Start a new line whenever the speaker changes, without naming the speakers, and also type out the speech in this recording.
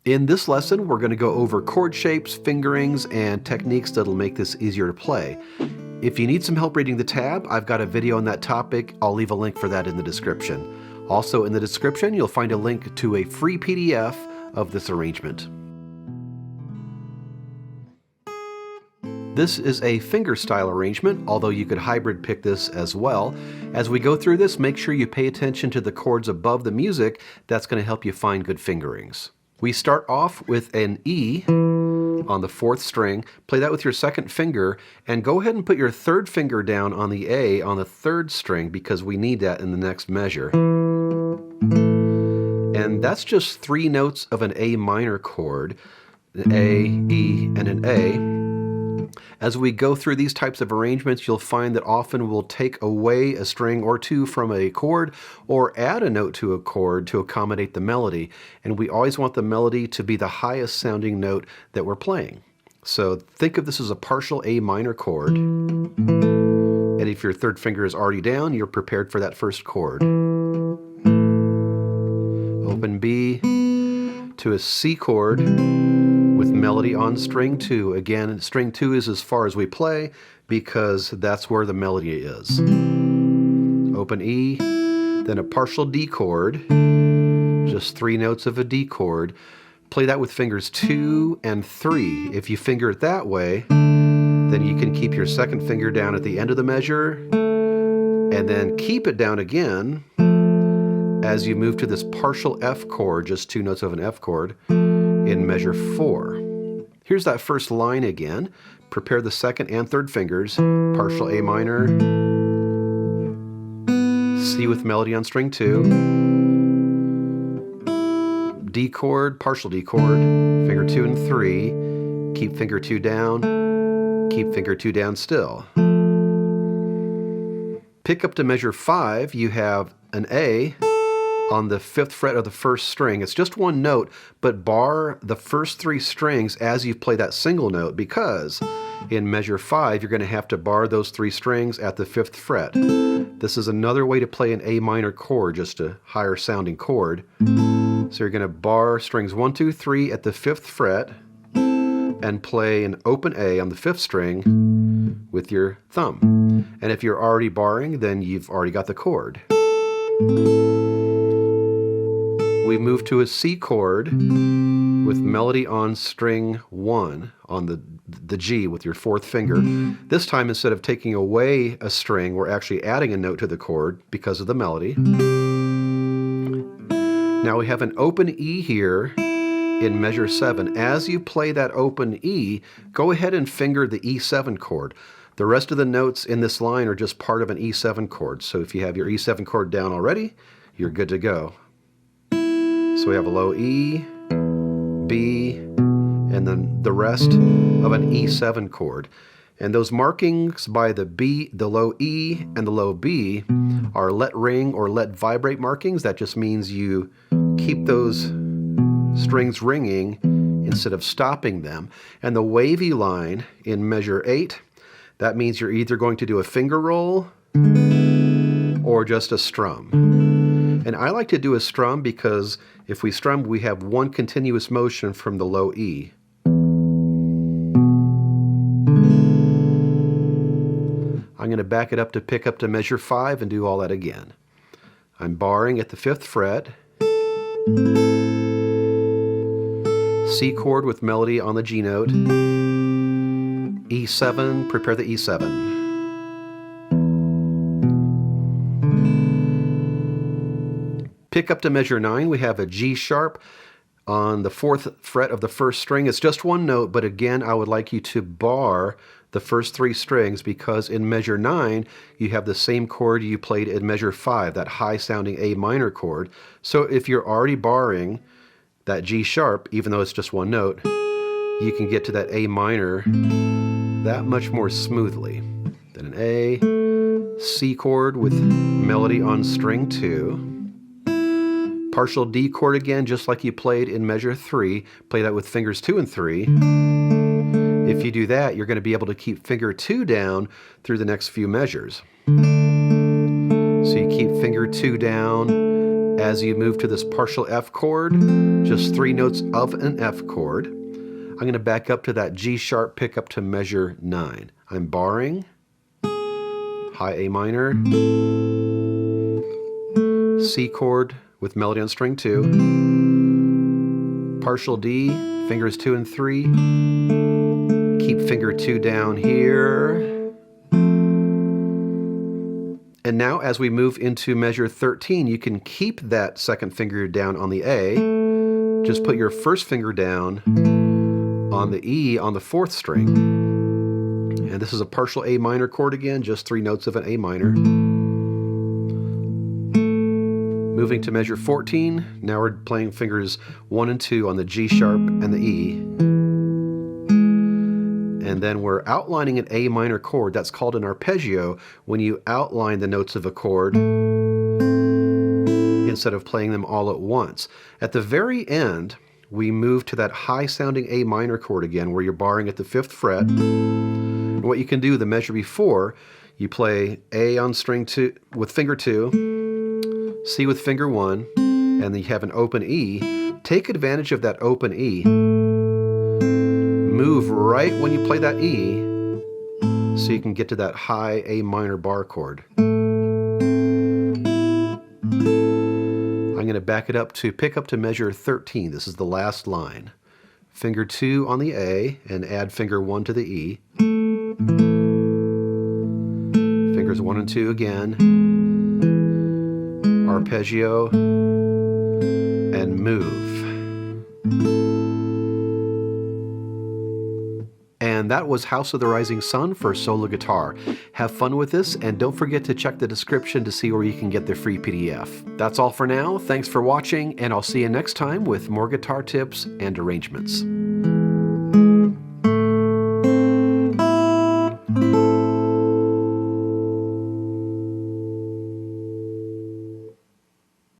In this lesson, we're going to go over chord shapes, fingerings, and techniques that'll make this easier to play. If you need some help reading the tab, I've got a video on that topic. I'll leave a link for that in the description. Also in the description, you'll find a link to a free PDF of this arrangement. This is a fingerstyle arrangement, although you could hybrid pick this as well. As we go through this, make sure you pay attention to the chords above the music. That's going to help you find good fingerings. We start off with an E on the 4th string. Play that with your 2nd finger, and go ahead and put your 3rd finger down on the A on the 3rd string because we need that in the next measure. And that's just 3 notes of an A minor chord, an A, E, and an A. As we go through these types of arrangements, you'll find that often we'll take away a string or two from a chord or add a note to a chord to accommodate the melody. And we always want the melody to be the highest sounding note that we're playing. So think of this as a partial A minor chord. And if your 3rd finger is already down, you're prepared for that 1st chord. Open B to a C chord with melody on string 2. Again, string 2 is as far as we play because that's where the melody is. Open E, then a partial D chord, just 3 notes of a D chord. Play that with fingers 2 and 3. If you finger it that way, then you can keep your 2nd finger down at the end of the measure and then keep it down again as you move to this partial F chord, just 2 notes of an F chord, in measure 4. Here's that first line again. Prepare the 2nd and 3rd fingers, partial A minor, C with melody on string 2, D chord, partial D chord, finger 2 and 3, keep finger 2 down, keep finger 2 down still. Pick up to measure 5, you have an A on the 5th fret of the 1st string. It's just 1 note, but bar the first 3 strings as you play that single note, because in measure 5 you're going to have to bar those 3 strings at the 5th fret. This is another way to play an A minor chord, just a higher sounding chord. So you're going to bar strings 1, 2, 3 at the 5th fret and play an open A on the 5th string with your thumb. And if you're already barring, then you've already got the chord. We move to a C chord with melody on string 1 on the G with your 4th finger. This time, instead of taking away a string, we're actually adding a note to the chord because of the melody. Now we have an open E here in measure 7. As you play that open E, go ahead and finger the E7 chord. The rest of the notes in this line are just part of an E7 chord. So if you have your E7 chord down already, you're good to go. So we have a low E, B, and then the rest of an E7 chord. And those markings by the B, the low E, and the low B are let ring or let vibrate markings. That just means you keep those strings ringing instead of stopping them. And the wavy line in measure 8, that means you're either going to do a finger roll or just a strum. And I like to do a strum because if we strum, we have 1 continuous motion from the low E. I'm going to back it up to pick up to measure 5 and do all that again. I'm barring at the 5th fret, C chord with melody on the G note, E7, prepare the E7. Pick up to measure 9, we have a G sharp on the 4th fret of the 1st string. It's just 1 note, but again, I would like you to bar the first 3 strings because in measure 9, you have the same chord you played in measure 5, that high sounding A minor chord. So if you're already barring that G sharp, even though it's just 1 note, you can get to that A minor that much more smoothly. Then an A, C chord with melody on string 2, partial D chord again, just like you played in measure 3. Play that with fingers 2 and 3. If you do that, you're going to be able to keep finger 2 down through the next few measures. So you keep finger 2 down As you move to this partial F chord, just 3 notes of an F chord. I'm going to back up to that G sharp pickup to measure 9. I'm barring, high A minor, C chord with melody on string 2, partial D, fingers 2 and 3, keep finger 2 down here. And now as we move into measure 13, you can keep that second finger down on the A. Just put your first finger down on the E on the 4th string. And this is a partial A minor chord again, just 3 notes of an A minor. Moving to measure 14, now we're playing fingers 1 and 2 on the G sharp and the E. And then we're outlining an A minor chord. That's called an arpeggio when you outline the notes of a chord instead of playing them all at once. At the very end, we move to that high sounding A minor chord again where you're barring at the 5th fret. And what you can do, the measure before, you play A on string 2 with finger 2, C with finger 1, and then you have an open E. Take advantage of that open E. Move right when you play that E so you can get to that high A minor bar chord. I'm going to back it up to pick up to measure 13. This is the last line. Finger 2 on the A and add finger 1 to the E. Fingers 1 and 2 again. Arpeggio and move. And that was House of the Rising Sun for solo guitar. Have fun with this, and don't forget to check the description to see where you can get the free PDF. That's all for now. Thanks for watching, and I'll see you next time with more guitar tips and arrangements.